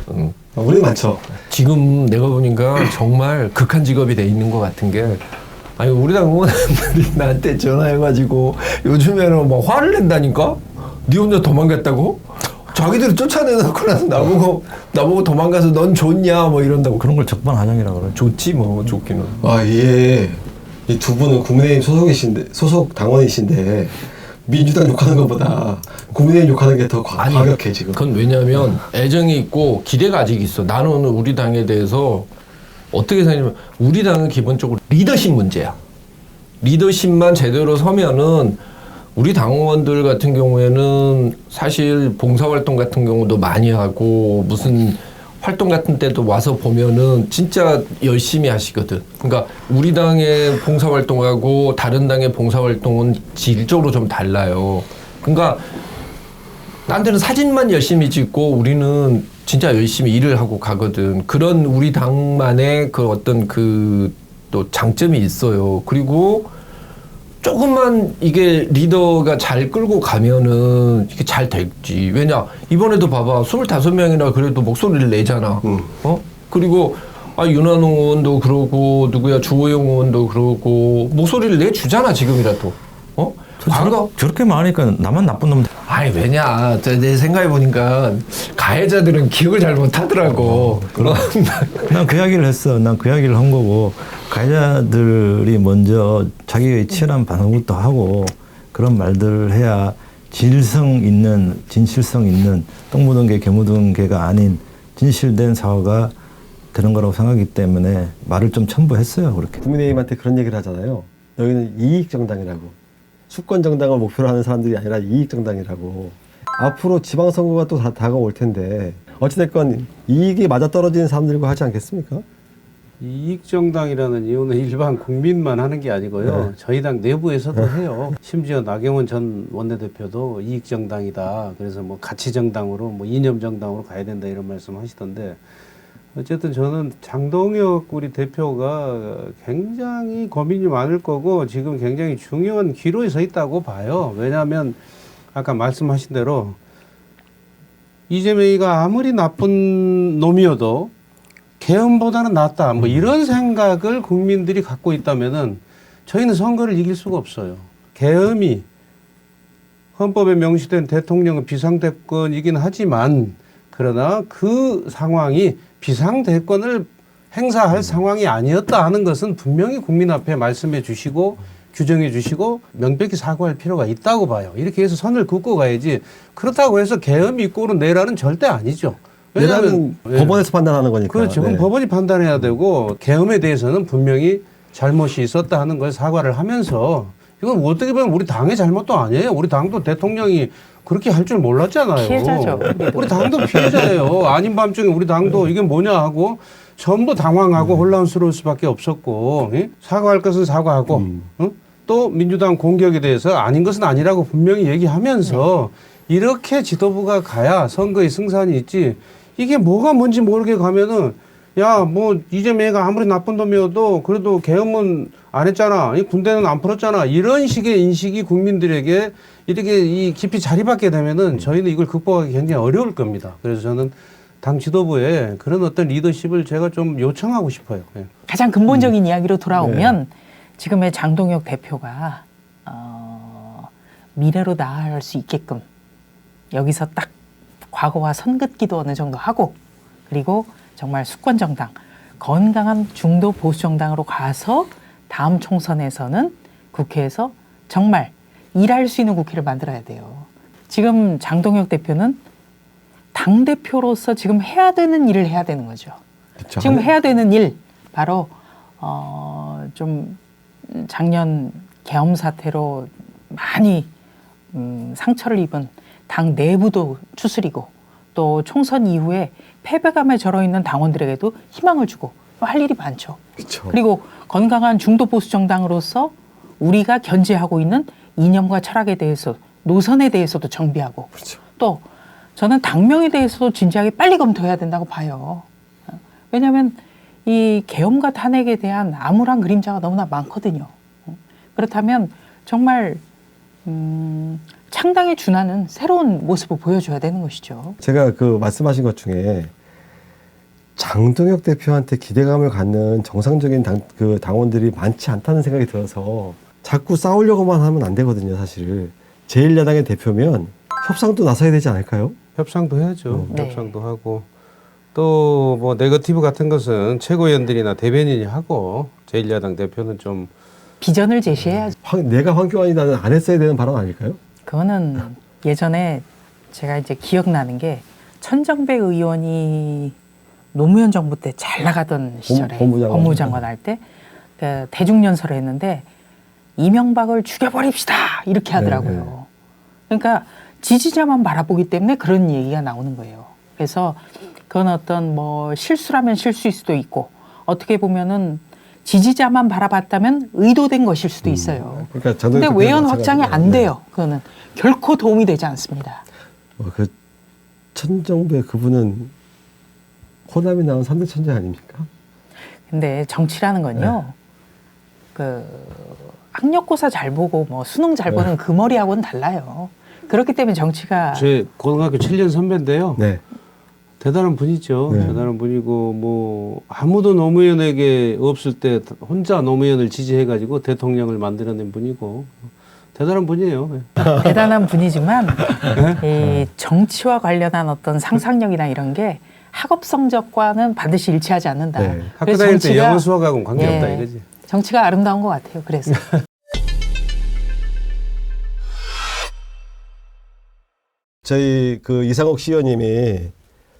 우리 많죠. 지금 내가 보니까 정말 극한 직업이 돼 있는 것 같은 게, 아니 우리 당 의원들이 나한테 전화해가지고 요즘에는 뭐 화를 낸다니까? 네 혼자 도망갔다고? 자기들이 쫓아내놓고 나서 나보고 도망가서 넌 좋냐 뭐 이런다고. 그런 걸 적반하장이라고 그래. 좋지 뭐, 좋기는. 이 두 분은 국민의힘 소속 당원이신데 민주당 욕하는 것보다 국민의힘 욕하는 게 더 과격해 지금. 그건 왜냐하면 애정이 있고 기대가 아직 있어. 나는 우리 당에 대해서 어떻게 생각하냐면, 우리 당은 기본적으로 리더십 문제야. 리더십만 제대로 서면은 우리 당원들 같은 경우에는 사실 봉사활동 같은 경우도 많이 하고 무슨 활동 같은 때도 와서 보면은 진짜 열심히 하시거든. 그러니까 우리 당의 봉사활동하고 다른 당의 봉사활동은 질적으로 좀 달라요. 그러니까 딴 데는 사진만 열심히 찍고 우리는 진짜 열심히 일을 하고 가거든. 그런 우리 당만의 그 어떤 그 또 장점이 있어요. 그리고 조금만 이게 리더가 잘 끌고 가면은 이게 잘 됐지. 왜냐? 이번에도 봐봐. 25명이나 그래도 목소리를 내잖아. 그리고 윤한홍 의원도 그러고 누구야 주호영 의원도 그러고 목소리를 내주잖아 지금이라도. 저렇게 많으니까 나만 나쁜 놈. 아니 왜냐? 내 생각해 보니까 가해자들은 기억을 잘 못하더라고. 난 그 이야기를 했어. 난 그 이야기를 한 거고, 가해자들이 먼저 자기의 치열한 반응부터 하고 그런 말들을 해야 진실성 있는 똥 묻은 개, 개 묻은 개가 아닌 진실된 사과가 되는 거라고 생각하기 때문에 말을 좀 첨부했어요. 그렇게. 국민의힘한테 그런 얘기를 하잖아요. 너희는 이익 정당이라고. 수권 정당을 목표로 하는 사람들이 아니라 이익 정당이라고. 앞으로 지방선거가 또 다가올 텐데 어찌됐건 이익이 맞아떨어지는 사람들과 하지 않겠습니까? 이익정당이라는 이유는 일반 국민만 하는 게 아니고요. 저희 당 내부에서도 해요. 심지어 나경원 전 원내대표도 이익정당이다. 그래서 뭐 가치정당으로 뭐 이념정당으로 가야 된다 이런 말씀 하시던데, 어쨌든 저는 장동혁 우리 대표가 굉장히 고민이 많을 거고 지금 굉장히 중요한 기로에 서 있다고 봐요. 왜냐하면 아까 말씀하신 대로 이재명이가 아무리 나쁜 놈이어도 계엄보다는 낫다. 뭐 이런 생각을 국민들이 갖고 있다면은 저희는 선거를 이길 수가 없어요. 계엄이 헌법에 명시된 대통령은 비상대권이긴 하지만 그러나 그 상황이 비상대권을 행사할 상황이 아니었다 하는 것은 분명히 국민 앞에 말씀해 주시고 규정해 주시고 명백히 사과할 필요가 있다고 봐요. 이렇게 해서 선을 긋고 가야지 그렇다고 해서 계엄이 꼴은 내라는 절대 아니죠. 왜냐하면 법원에서 판단하는 거니까. 그렇죠. 그럼 네. 법원이 판단해야 되고 계엄에 대해서는 분명히 잘못이 있었다 하는 걸 사과를 하면서 이건 어떻게 보면 우리 당의 잘못도 아니에요. 우리 당도 대통령이 그렇게 할 줄 몰랐잖아요. 피해자죠. 우리 당도 피해자예요. 아닌 밤중에 우리 당도 이게 뭐냐 하고 전부 당황하고 혼란스러울 수밖에 없었고 사과할 것은 사과하고 또 민주당 공격에 대해서 아닌 것은 아니라고 분명히 얘기하면서 이렇게 지도부가 가야 선거의 승산이 있지 이게 뭐가 뭔지 모르게 가면은 야 뭐 이재명이가 아무리 나쁜 놈이어도 그래도 계엄은 안 했잖아. 이 군대는 안 풀었잖아. 이런 식의 인식이 국민들에게 이렇게 이 깊이 자리받게 되면은 저희는 이걸 극복하기 굉장히 어려울 겁니다. 그래서 저는 당 지도부에 그런 어떤 리더십을 제가 좀 요청하고 싶어요. 예. 가장 근본적인 이야기로 돌아오면 지금의 장동혁 대표가 미래로 나아갈 수 있게끔 여기서 딱 과거와 선긋기도 어느 정도 하고 그리고 정말 수권정당, 건강한 중도 보수정당으로 가서 다음 총선에서는 국회에서 정말 일할 수 있는 국회를 만들어야 돼요. 지금 장동혁 대표는 당대표로서 지금 해야 되는 일을 해야 되는 거죠. 그쵸. 지금 해야 되는 일 바로 좀 작년 계엄 사태로 많이 상처를 입은 당 내부도 추스리고 또 총선 이후에 패배감에 절어있는 당원들에게도 희망을 주고 할 일이 많죠. 그쵸. 그리고 건강한 중도 보수 정당으로서 우리가 견지하고 있는 이념과 철학에 대해서 노선에 대해서도 정비하고 그렇죠. 또 저는 당명에 대해서도 진지하게 빨리 검토해야 된다고 봐요. 왜냐하면 이 계엄과 탄핵에 대한 암울한 그림자가 너무나 많거든요. 그렇다면 정말 창당에 준하는 새로운 모습을 보여줘야 되는 것이죠. 제가 그 말씀하신 것 중에 장동혁 대표한테 기대감을 갖는 정상적인 당원들이 많지 않다는 생각이 들어서 자꾸 싸우려고만 하면 안 되거든요, 사실. 제1야당의 대표면 협상도 나서야 되지 않을까요? 협상도 해야죠. 네. 협상도 하고 또 뭐 네거티브 같은 것은 최고위원들이나 대변인이 하고 제1야당 대표는 좀 비전을 제시해야죠. 내가 황교안이다는 안 했어야 되는 발언 아닐까요? 그거는 예전에 제가 이제 기억나는 게 천정배 의원이 노무현 정부 때 잘 나가던 시절에 법무장관 할 때 그 대중연설을 했는데 이명박을 죽여버립시다 이렇게 하더라고요. 그러니까 지지자만 바라보기 때문에 그런 얘기가 나오는 거예요. 그래서 그건 어떤 뭐 실수라면 실수일 수도 있고 어떻게 보면은 지지자만 바라봤다면 의도된 것일 수도 있어요. 그러니까 근데 외연 확장이 안 돼요. 그거는 결코 도움이 되지 않습니다. 그 천정배 그분은 호남이 나온 3대 천재 아닙니까? 근데 정치라는 건요. 그 학력고사 잘 보고 뭐 수능 잘 보는 그 머리하고는 달라요. 그렇기 때문에 정치가 제 고등학교 7년 선배인데요. 네. 대단한 분이죠. 네. 대단한 분이고 뭐 아무도 노무현에게 없을 때 혼자 노무현을 지지해가지고 대통령을 만들어낸 분이고 대단한 분이에요. 대단한 분이지만 이 정치와 관련한 어떤 상상력이나 이런 게 학업 성적과는 반드시 일치하지 않는다. 네. 학교 그래서 다닐 때 정치가- 영어 수학하고는 관계없다 예, 이거지. 정치가 아름다운 것 같아요. 그래서 저희 그 이상옥 시의원님이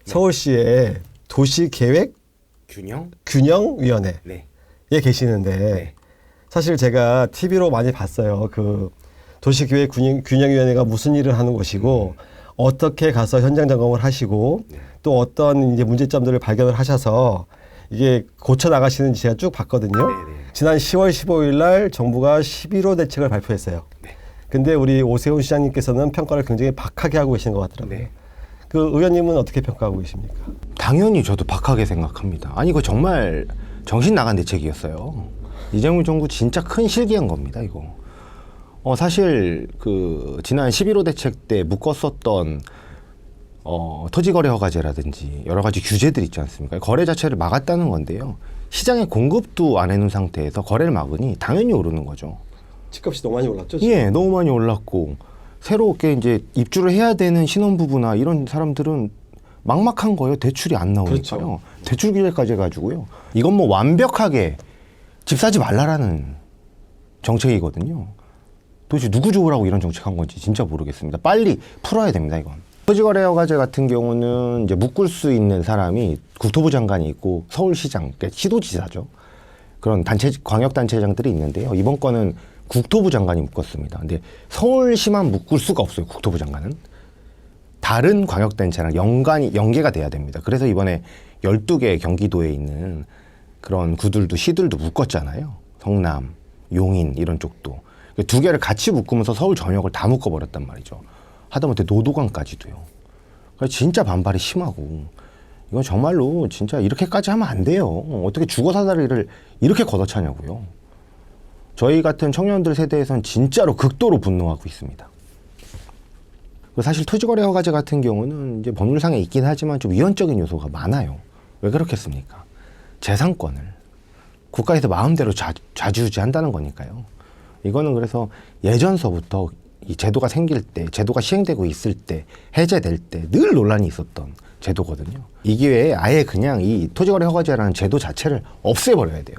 서울시의 도시계획 균형위원회에 네. 계시는데 네. 사실 제가 TV로 많이 봤어요. 그 도시계획 균형위원회가 무슨 일을 하는 곳이고 어떻게 가서 현장 점검을 하시고 또 어떤 이제 문제점들을 발견을 하셔서 이게 고쳐 나가시는지 제가 쭉 봤거든요. 지난 10월 15일 날 정부가 11호 대책을 발표했어요. 근데 우리 오세훈 시장님께서는 평가를 굉장히 박하게 하고 계시는 것 같더라고요. 네. 그 의원님은 어떻게 평가하고 계십니까? 당연히 저도 박하게 생각합니다. 아니 이거 정말 정신 나간 대책이었어요. 이재명 정부 진짜 큰 실기한 겁니다. 이거. 사실 그 지난 11호 대책 때 묶었었던 토지거래 허가제라든지 여러 가지 규제들 있지 않습니까? 거래 자체를 막았다는 건데요. 시장에 공급도 안 해놓은 상태에서 거래를 막으니 당연히 오르는 거죠. 집값이 너무 많이 올랐죠? 지금? 예, 너무 많이 올랐고 새롭게 이제 입주를 해야 되는 신혼부부나 이런 사람들은 막막한 거예요. 대출이 안 나오니까요. 그렇죠. 대출 규제까지 해가지고요. 이건 뭐 완벽하게 집 사지 말라라는 정책이거든요. 도대체 누구 좋으라고 이런 정책한 건지 진짜 모르겠습니다. 빨리 풀어야 됩니다, 이건. 토지거래 허가제 같은 경우는 이제 묶을 수 있는 사람이 국토부 장관이 있고 서울시장, 그러니까 시도지사죠. 그런 단체, 광역단체장들이 있는데요. 이번 건은 국토부 장관이 묶었습니다. 근데 서울시만 묶을 수가 없어요, 국토부 장관은. 다른 광역단체랑 연계가 돼야 됩니다. 그래서 이번에 12개 경기도에 있는 그런 구들도 시들도 묶었잖아요. 성남, 용인 이런 쪽도. 두 개를 같이 묶으면서 서울 전역을 다 묶어버렸단 말이죠. 하다못해 노도강까지도요. 그래서 진짜 반발이 심하고 이건 정말로 진짜 이렇게까지 하면 안 돼요. 어떻게 주거사다리를 이렇게 걷어차냐고요. 저희 같은 청년들 세대에선 진짜로 극도로 분노하고 있습니다. 사실 토지거래 허가제 같은 경우는 이제 법률상에 있긴 하지만 좀 위헌적인 요소가 많아요. 왜 그렇겠습니까? 재산권을 국가에서 마음대로 좌지우지한다는 거니까요. 이거는 그래서 예전서부터 이 제도가 생길 때, 제도가 시행되고 있을 때, 해제될 때 늘 논란이 있었던 제도거든요. 이 기회에 아예 그냥 이 토지거래 허가제라는 제도 자체를 없애버려야 돼요.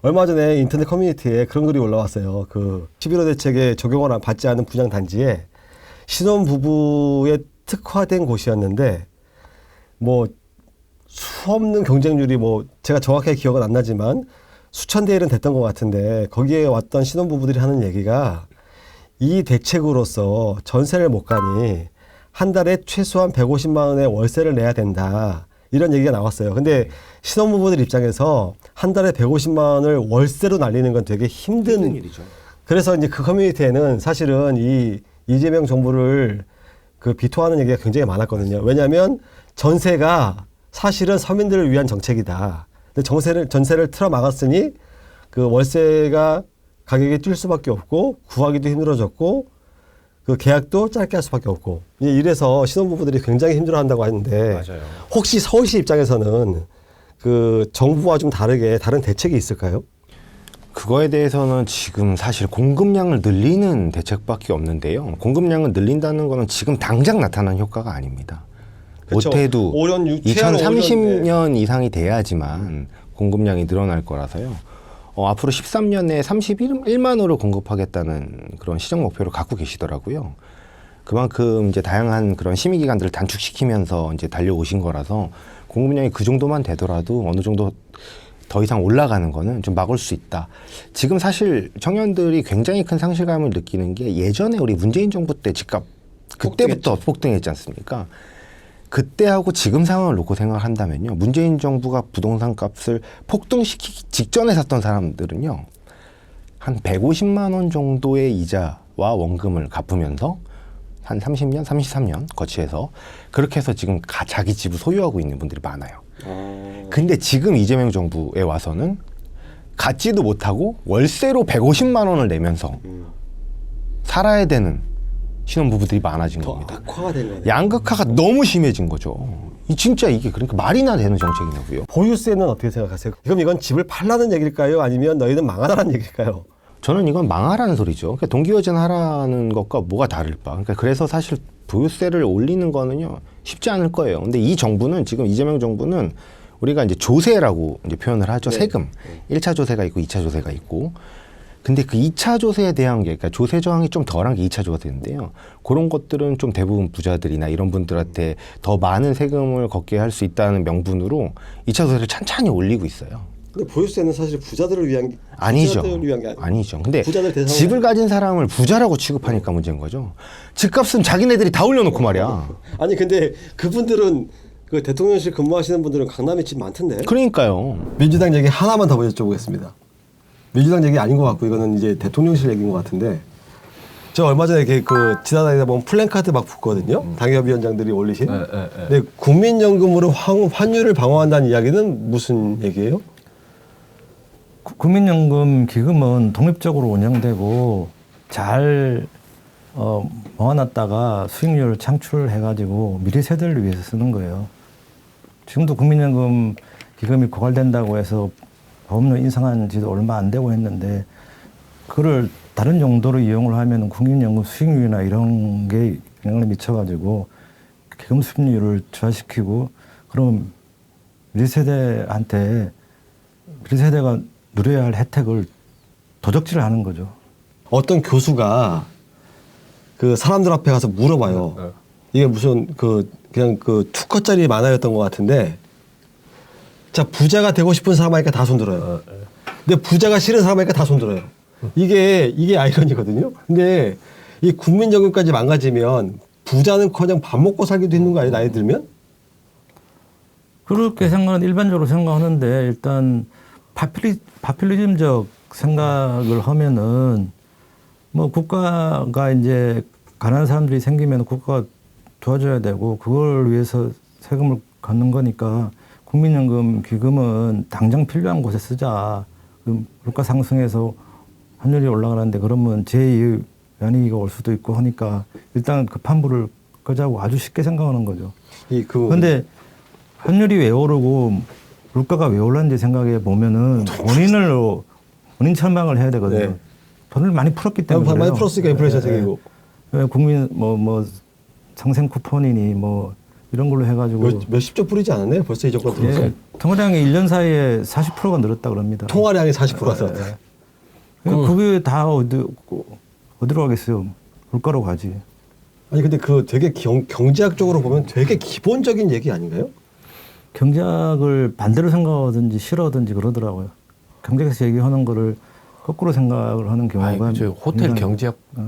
얼마 전에 인터넷 커뮤니티에 그런 글이 올라왔어요. 11호 대책에 적용을 받지 않은 분양 단지에 신혼부부에 특화된 곳이었는데 뭐 수없는 경쟁률이 뭐 제가 정확하게 기억은 안 나지만 수천 대 1은 됐던 것 같은데 거기에 왔던 신혼부부들이 하는 얘기가 이 대책으로서 전세를 못 가니 한 달에 최소한 150만 원의 월세를 내야 된다. 이런 얘기가 나왔어요. 근데 신혼부부들 입장에서 한 달에 150만 원을 월세로 날리는 건 되게 힘든 일이죠. 그래서 이제 그 커뮤니티에는 사실은 이 이재명 정부를 비토하는 얘기가 굉장히 많았거든요. 왜냐하면 전세가 사실은 서민들을 위한 정책이다. 근데 전세를 틀어 막았으니 월세가 가격이 뛸 수밖에 없고 구하기도 힘들어졌고 계약도 짧게 할 수밖에 없고 이래서 신혼부부들이 굉장히 힘들어한다고 하는데 맞아요. 혹시 서울시 입장에서는 정부와 좀 다르게 다른 대책이 있을까요? 그거에 대해서는 지금 사실 공급량을 늘리는 대책밖에 없는데요. 공급량을 늘린다는 거는 지금 당장 나타난 효과가 아닙니다. 그쵸. 못해도 5년, 2030년 이상이 돼야지만 공급량이 늘어날 거라서요. 앞으로 13년 내에 31만 호를 공급하겠다는 그런 시정 목표를 갖고 계시더라고요. 그만큼 이제 다양한 그런 심의 기간들을 단축시키면서 이제 달려오신 거라서 공급량이 그 정도만 되더라도 어느 정도 더 이상 올라가는 거는 좀 막을 수 있다. 지금 사실 청년들이 굉장히 큰 상실감을 느끼는 게 예전에 우리 문재인 정부 때 집값 그때부터 폭등했지 않습니까? 그때하고 지금 상황을 놓고 생각을 한다면요. 문재인 정부가 부동산 값을 폭등시키기 직전에 샀던 사람들은요. 한 150만 원 정도의 이자와 원금을 갚으면서 한 30년, 33년 거치해서 그렇게 해서 지금 자기 집을 소유하고 있는 분들이 많아요. 근데 지금 이재명 정부에 와서는 갖지도 못하고 월세로 150만 원을 내면서 살아야 되는 신혼부부들이 많아진 겁니다. 악화가 된 거네요. 양극화가 너무 심해진 거죠. 진짜 이게 그러니까 말이나 되는 정책이냐고요. 보유세는 어떻게 생각하세요? 그럼 이건 집을 팔라는 얘기일까요? 아니면 너희는 망하라는 얘기일까요? 저는 이건 망하라는 소리죠. 그러니까 동기화전하라는 것과 뭐가 다를까. 그러니까 그래서 사실 보유세를 올리는 거는요 쉽지 않을 거예요. 근데 이 정부는 지금 이재명 정부는 우리가 이제 조세라고 이제 표현을 하죠. 네. 세금. 1차 조세가 있고 2차 조세가 있고. 근데 그 2차 조세에 대한 게, 그러니까 조세 저항이 좀 덜한 게 2차 조세인데요. 그런 것들은 좀 대부분 부자들이나 이런 분들한테 더 많은 세금을 걷게 할 수 있다는 명분으로 2차 조세를 찬찬히 올리고 있어요. 근데 보유세는 사실 부자들을 위한 아니죠. 부자들을 위한 게 아니죠. 근데 부자들 대상으로 집을 가진 사람을 부자라고 취급하니까 문제인 거죠. 집값은 자기네들이 다 올려놓고 말이야. 아니 근데 그분들은 대통령실 근무하시는 분들은 강남에 집 많던데. 그러니까요. 민주당 얘기 하나만 더 여쭤보겠습니다. 민주당 얘기 아닌 것 같고 이거는 이제 대통령실 얘기인 것 같은데 저 얼마 전에 지나다니다 보면 플랜카드 막 붙거든요. 당협위원장들이 올리신. 근데 국민연금으로 환율을 방어한다는 이야기는 무슨 얘기예요? 국민연금 기금은 독립적으로 운영되고 잘 모아놨다가 수익률을 창출해가지고 미래 세대를 위해서 쓰는 거예요. 지금도 국민연금 기금이 고갈된다고 해서 보험료 인상한 지도 얼마 안 되고 했는데 그걸 다른 용도로 이용을 하면 국민연금 수익률이나 이런 게 영향을 미쳐가지고 기금 수익률을 저하시키고 그럼 미래 세대한테 미래 세대가 누려야 할 혜택을 도적질을 하는 거죠. 어떤 교수가 그 사람들 앞에 가서 물어봐요. 이게 무슨 그냥 그 투컷짜리 만화였던 것 같은데, 자 부자가 되고 싶은 사람 하니까 다 손들어요. 근데 부자가 싫은 사람 하니까 다 손들어요. 이게 아이러니거든요. 근데 이 국민연금까지 망가지면 부자는커녕 밥 먹고 살기도 힘든 거 아니에요? 나이 들면? 그렇게 생각은 일반적으로 생각하는데 일단 파퓰리즘적 생각을 하면은 뭐 국가가 이제 가난한 사람들이 생기면 국가가 도와줘야 되고 그걸 위해서 세금을 걷는 거니까 국민연금 기금은 당장 필요한 곳에 쓰자. 물가 상승해서 환율이 올라가는데 그러면 제2의 연위기가 올 수도 있고 하니까 일단 급한 불을 끄자고 아주 쉽게 생각하는 거죠. 그런데 환율이 왜 오르고 물가가 왜 올랐는지 생각해 보면은 원인 천망을 해야 되거든요. 네. 돈을 많이 풀었기 때문에 많이 풀었으니까 인플레이션 생기고. 국민 뭐 상생 쿠폰이니 뭐 이런 걸로 해가지고 몇십조 뿌리지 않았나요? 벌써 이 정도 들어서. 예, 통화량이 1년 사이에 40%가 늘었다 그럽니다. 통화량이 40%가 늘었다. 그게 다 어디로 가겠어요? 물가로 가지. 아니 근데 그 되게 경제학적으로 보면 되게 기본적인 얘기 아닌가요? 경제학을 반대로 생각하든지 싫어하든지 그러더라고요. 경제학에서 얘기하는 거를 거꾸로 생각을 하는 경우가 저 호텔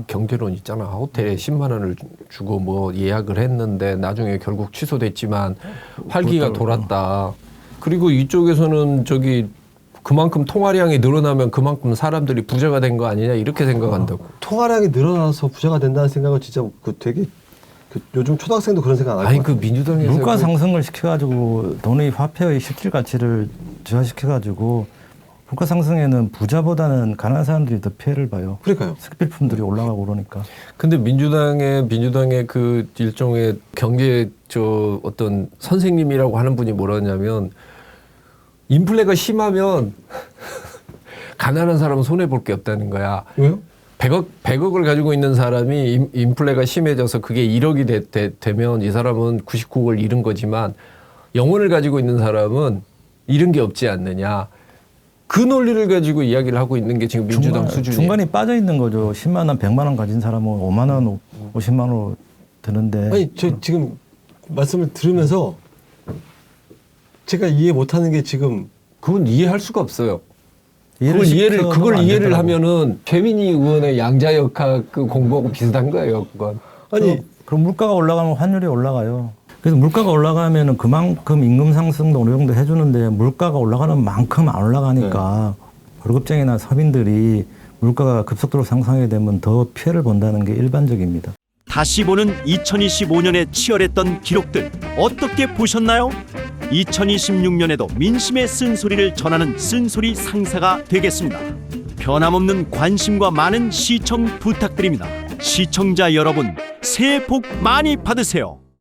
경제론 있잖아. 호텔에 10만 원을 주고 뭐 예약을 했는데 나중에 결국 취소됐지만 활기가 돌았다. 그리고 이쪽에서는 저기 그만큼 통화량이 늘어나면 그만큼 사람들이 부자가 된 거 아니냐 이렇게 생각한다고. 통화량이 늘어나서 부자가 된다는 생각은 진짜 되게 요즘 초등학생도 그런 생각 안 할 것 같아요. 민주당에서 물가 상승을 시켜가지고 돈의 화폐의 실질 가치를 저하시켜가지고 물가 상승에는 부자보다는 가난한 사람들이 더 피해를 봐요. 그러니까요. 식필품들이 올라가고 그러니까. 근데 민주당의 그 일종의 경제 어떤 선생님이라고 하는 분이 뭐라 하냐면 인플레가 심하면 가난한 사람은 손해 볼 게 없다는 거야. 왜요? 100억을 가지고 있는 사람이 인플레가 심해져서 그게 1억이 되면 이 사람은 99억을 잃은 거지만 영원을 가지고 있는 사람은 잃은 게 없지 않느냐. 그 논리를 가지고 이야기를 하고 있는 게 지금 민주당 수준이에요. 중간에 빠져 있는 거죠. 10만 원, 100만 원 가진 사람은 5만 원, 50만 원 드는데. 아니 저 지금 말씀을 들으면서 제가 이해 못하는 게 지금 그건 이해할 수가 없어요. 이해를 그걸 이해를 되더라고. 하면은 최민희 의원의 양자역학 그 공부하고 비슷한 거예요. 그건. 아니 그럼 물가가 올라가면 환율이 올라가요. 그래서 물가가 올라가면은 그만큼 임금 상승도 어느 정도 해주는데 물가가 올라가는 만큼 안 올라가니까 월급쟁이나 서민들이 물가가 급속도로 상승하게 되면 더 피해를 본다는 게 일반적입니다. 다시 보는 2025년의 치열했던 기록들 어떻게 보셨나요? 2026년에도 민심의 쓴소리를 전하는 쓴소리 상사가 되겠습니다. 변함없는 관심과 많은 시청 부탁드립니다. 시청자 여러분, 새해 복 많이 받으세요.